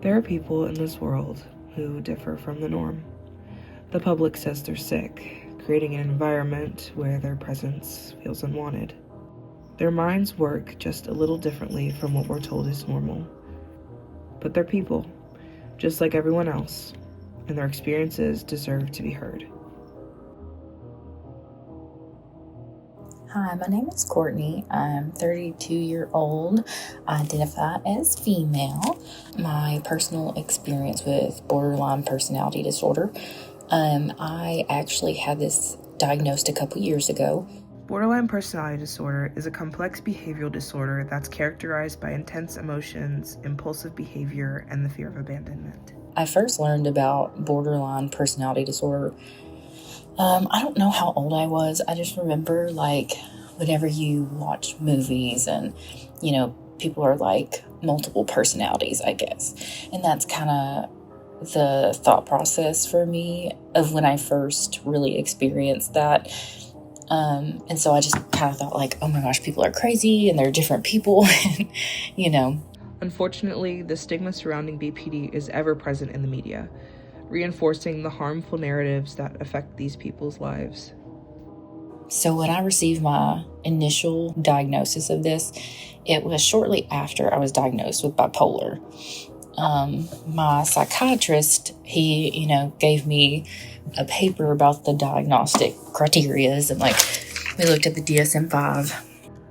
There are people in this world who differ from the norm. The public says they're sick, creating an environment where their presence feels unwanted. Their minds work just a little differently from what we're told is normal. But they're people, just like everyone else, and their experiences deserve to be heard. Hi, my name is Courtney. I'm 32-year-old. I identify as female. My personal experience with borderline personality disorder. I actually had this diagnosed a couple years ago. Borderline personality disorder is a complex behavioral disorder that's characterized by intense emotions, impulsive behavior, and the fear of abandonment. I first learned about borderline personality disorder. I don't know how old I was. I just remember, whenever you watch movies and, people are like multiple personalities, I guess. And that's kind of the thought process for me of when I first really experienced that. And so I just kind of thought oh my gosh, people are crazy and they're different people, Unfortunately, the stigma surrounding BPD is ever present in the media, reinforcing the harmful narratives that affect these people's lives. So when I received my initial diagnosis of this, it was shortly after I was diagnosed with bipolar. My psychiatrist, he, gave me a paper about the diagnostic criterias, and we looked at the DSM-5.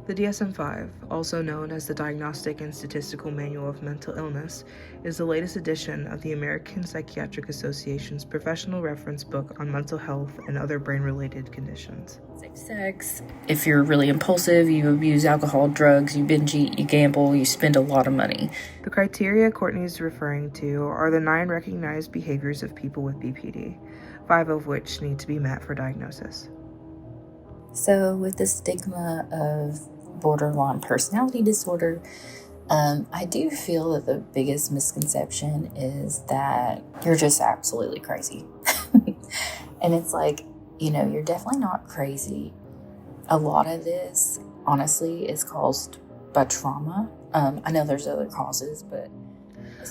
The DSM-5, also known as the Diagnostic and Statistical Manual of Mental Illness, is the latest edition of the American Psychiatric Association's professional reference book on mental health and other brain-related conditions. Safe sex. If you're really impulsive, you abuse alcohol, drugs, you binge eat, you gamble, you spend a lot of money. The criteria Courtney's referring to are the 9 recognized behaviors of people with BPD, 5 of which need to be met for diagnosis. So with the stigma of borderline personality disorder, I do feel that the biggest misconception is that you're just absolutely crazy. And it's you're definitely not crazy. A lot of this, honestly, is caused by trauma. I know there's other causes, but...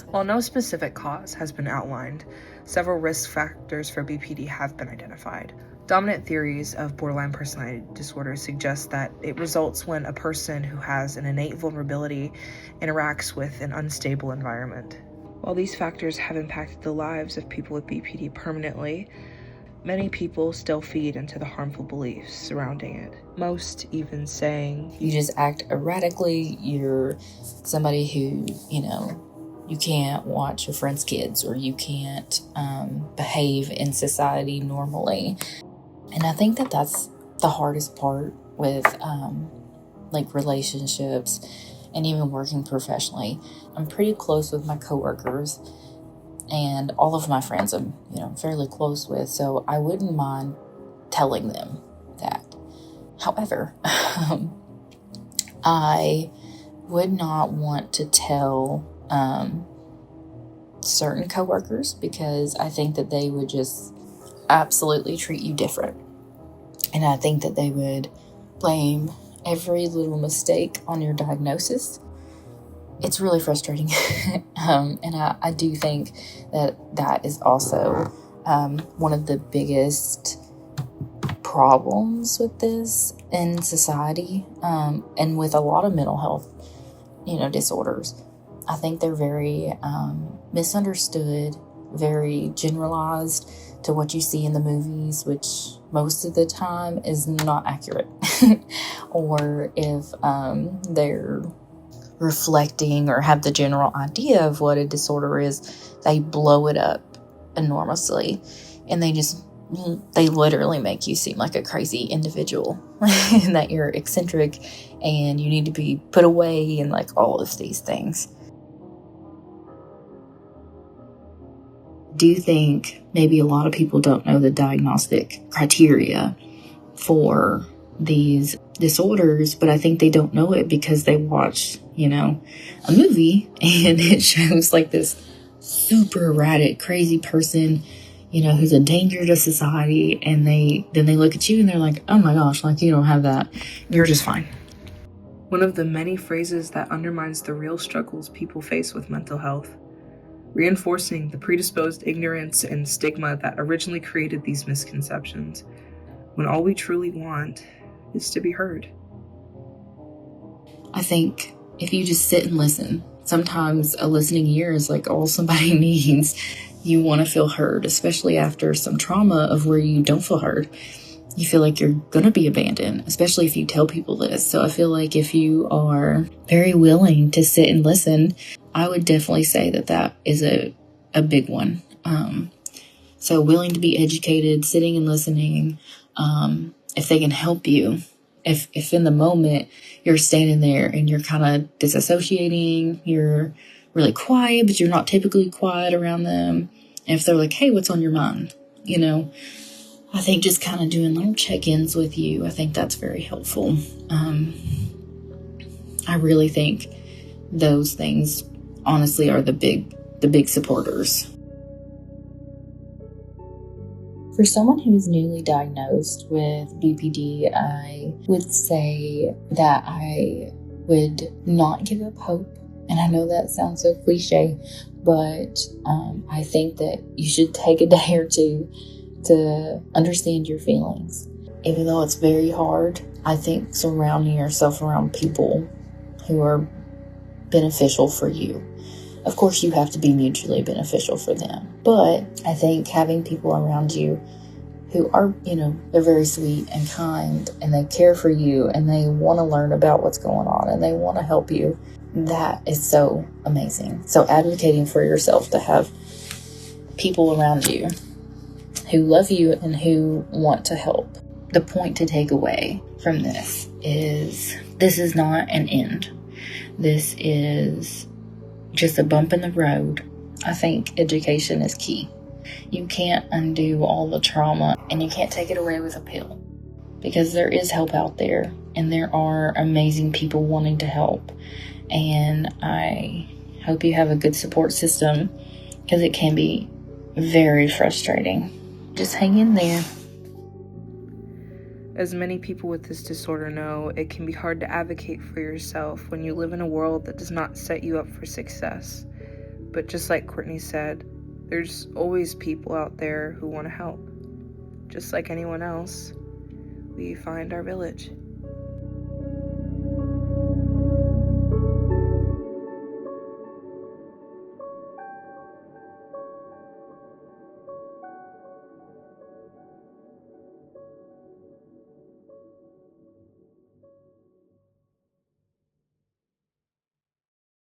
While no specific cause has been outlined, several risk factors for BPD have been identified. Dominant theories of borderline personality disorder suggest that it results when a person who has an innate vulnerability interacts with an unstable environment. While these factors have impacted the lives of people with BPD permanently, many people still feed into the harmful beliefs surrounding it. Most even saying, you just act erratically, you're somebody who, you can't watch your friends' kids, or you can't behave in society normally. And I think that that's the hardest part with relationships and even working professionally. I'm pretty close with my coworkers, and all of my friends I'm fairly close with, so I wouldn't mind telling them that. However, I would not want to tell certain coworkers, because I think that they would just absolutely treat you different. And I think that they would blame every little mistake on your diagnosis. It's really frustrating. And I do think that is also one of the biggest problems with this in society, and with a lot of mental health, disorders. I think they're very misunderstood, very generalized to what you see in the movies, which most of the time is not accurate. Or if they're reflecting or have the general idea of what a disorder is, they blow it up enormously, and they literally make you seem like a crazy individual and that you're eccentric and you need to be put away, and all of these things. Do you think maybe a lot of people don't know the diagnostic criteria for these disorders, but I think they don't know it because they watch, a movie and it shows this super erratic, crazy person, who's a danger to society, and then they look at you and they're like, oh my gosh, you don't have that. You're just fine. One of the many phrases that undermines the real struggles people face with mental health. reinforcing the predisposed ignorance and stigma that originally created these misconceptions, when all we truly want is to be heard. I think if you just sit and listen, sometimes a listening ear is like all somebody needs. You want to feel heard, especially after some trauma of where you don't feel heard. You feel like you're going to be abandoned, especially if you tell people this. So I feel like if you are very willing to sit and listen, I would definitely say that that is a big one. So willing to be educated, sitting and listening, if they can help you. If in the moment you're standing there and you're kind of disassociating, you're really quiet, but you're not typically quiet around them. And if they're like, hey, what's on your mind? I think just kind of doing little check-ins with you, I think that's very helpful. I really think those things honestly are the big supporters. For someone who is newly diagnosed with BPD, I would say that I would not give up hope. And I know that sounds so cliche, but I think that you should take a day or two to understand your feelings. Even though it's very hard, I think surrounding yourself around people who are beneficial for you. Of course, you have to be mutually beneficial for them. But I think having people around you who are, they're very sweet and kind and they care for you and they want to learn about what's going on and they want to help you, that is so amazing. So advocating for yourself to have people around you who love you and who want to help. The point to take away from this is not an end. This is just a bump in the road. I think education is key. You can't undo all the trauma and you can't take it away with a pill, because there is help out there and there are amazing people wanting to help. And I hope you have a good support system, because it can be very frustrating. Just hang in there. As many people with this disorder know, it can be hard to advocate for yourself when you live in a world that does not set you up for success. But just like Courtney said, there's always people out there who want to help. Just like anyone else, we find our village.